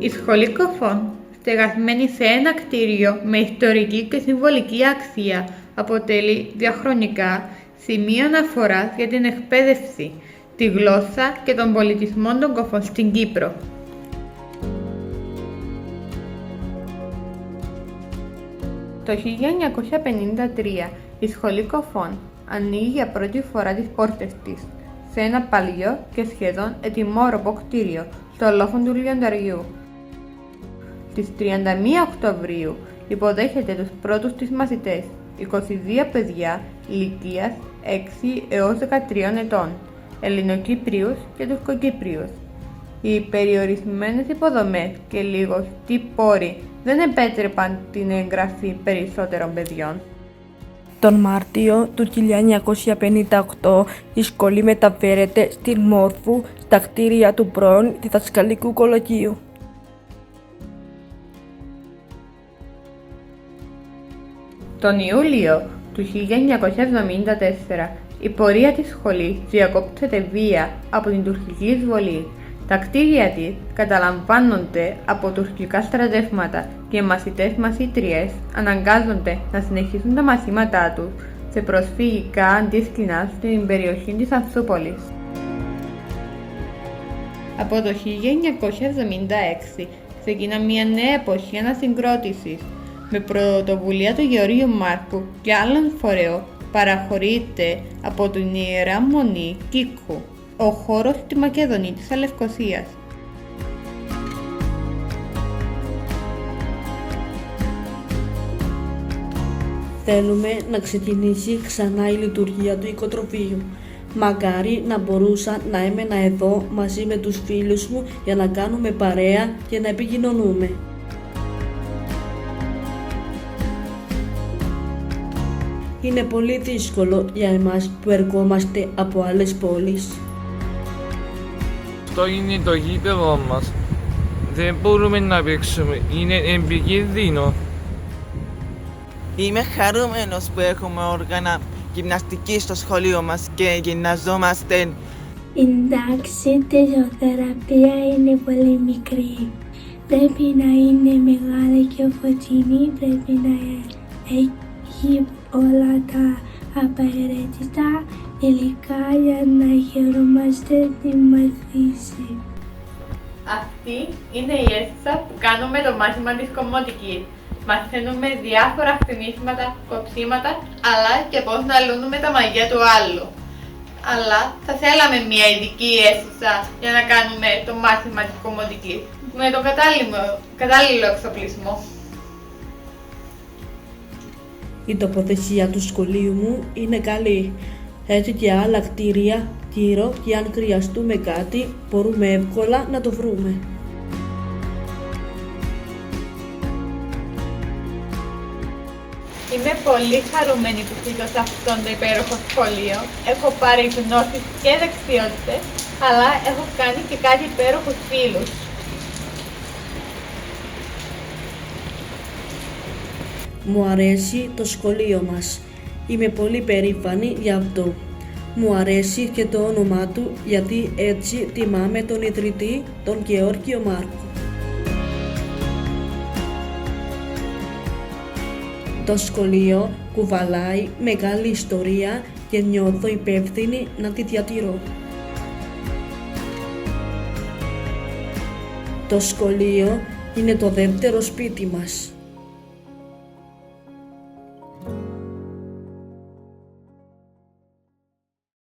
Η Σχολή Κοφών, στεγασμένη σε ένα κτίριο με ιστορική και συμβολική αξία, αποτελεί διαχρονικά σημείο αναφοράς για την εκπαίδευση, τη γλώσσα και τον πολιτισμό των Κοφών στην Κύπρο. Το 1953 η Σχολή Κοφών ανοίγει για πρώτη φορά τις πόρτες της σε ένα παλιό και σχεδόν ετοιμόρροπο κτίριο στο λόφο του Λιονταριού. Στις 31 Οκτωβρίου υποδέχεται τους πρώτους της μαθητές, 22 παιδιά ηλικίας 6 έως 13 ετών, Ελληνοκύπριους και Τουρκοκύπριους. Οι περιορισμένες υποδομές και λιγοστοί πόροι δεν επέτρεπαν την εγγραφή περισσότερων παιδιών. Τον Μάρτιο του 1958 η σχολή μεταφέρεται στην Μόρφου στα κτίρια του πρώην διδασκαλικού κολεγίου. Τον Ιούλιο του 1974 η πορεία της σχολής διακόπτεται βία από την τουρκική εισβολή. Τα κτίρια της καταλαμβάνονται από τουρκικά στρατεύματα και οι μαθητές-μαθήτριες αναγκάζονται να συνεχίσουν τα μαθήματά τους σε προσφυγικά αντίσκηνα στην περιοχή της Ανθούπολης. Από το 1976 ξεκινά μια νέα εποχή ανασυγκρότησης. Με πρωτοβουλία του Γεωργίου Μάρκου και άλλων φορέων παραχωρείται από την Ιερά Μονή Κίκου ο χώρος στη Μακεδονία της Αλευκοσίας. Θέλουμε να ξεκινήσει ξανά η λειτουργία του οικοτροφείου. Μακάρι να μπορούσα να έμενα εδώ μαζί με τους φίλους μου για να κάνουμε παρέα και να επικοινωνούμε. Είναι πολύ δύσκολο για εμάς που ερχόμαστε από άλλες πόλεις. Αυτό είναι το γήπεδο μας. Δεν μπορούμε να παίξουμε. Είναι επικίνδυνο. Είμαι χαρούμενος που έχουμε όργανα γυμναστική στο σχολείο μας και γυμναζόμαστε. Η τάξη της ζωοθεραπεία είναι πολύ μικρή. Πρέπει να είναι μεγάλη και φωτεινή, πρέπει να έχει όλα τα απαραίτητα υλικά για να χαιρόμαστε τη μαθήση. Αυτή είναι η αίθουσα που κάνουμε το μάθημα της κομμωτικής. Μαθαίνουμε διάφορα χτενίσματα, κοψίματα, αλλά και πώς να λύνουμε τα μαγεία του άλλου. Αλλά θα θέλαμε μια ειδική αίθουσα για να κάνουμε το μάθημα της κομμωτικής, με τον κατάλληλο εξοπλισμό. Η τοποθεσία του σχολείου μου είναι καλή. Έτσι και άλλα κτίρια γύρω και αν χρειαστούμε κάτι μπορούμε εύκολα να το βρούμε. Είμαι πολύ χαρούμενη που φύγω σε αυτόν το υπέροχο σχολείο. Έχω πάρει γνώσεις και δεξιότητες, αλλά έχω κάνει και κάτι υπέροχους φίλους. Μου αρέσει το σχολείο μας. Είμαι πολύ περήφανη γι' αυτό. Μου αρέσει και το όνομά του γιατί έτσι τιμάμε τον ιδρυτή, τον Γεώργιο Μάρκου. Το σχολείο κουβαλάει μεγάλη ιστορία και νιώθω υπεύθυνη να τη διατηρώ. Το σχολείο είναι το δεύτερο σπίτι μας.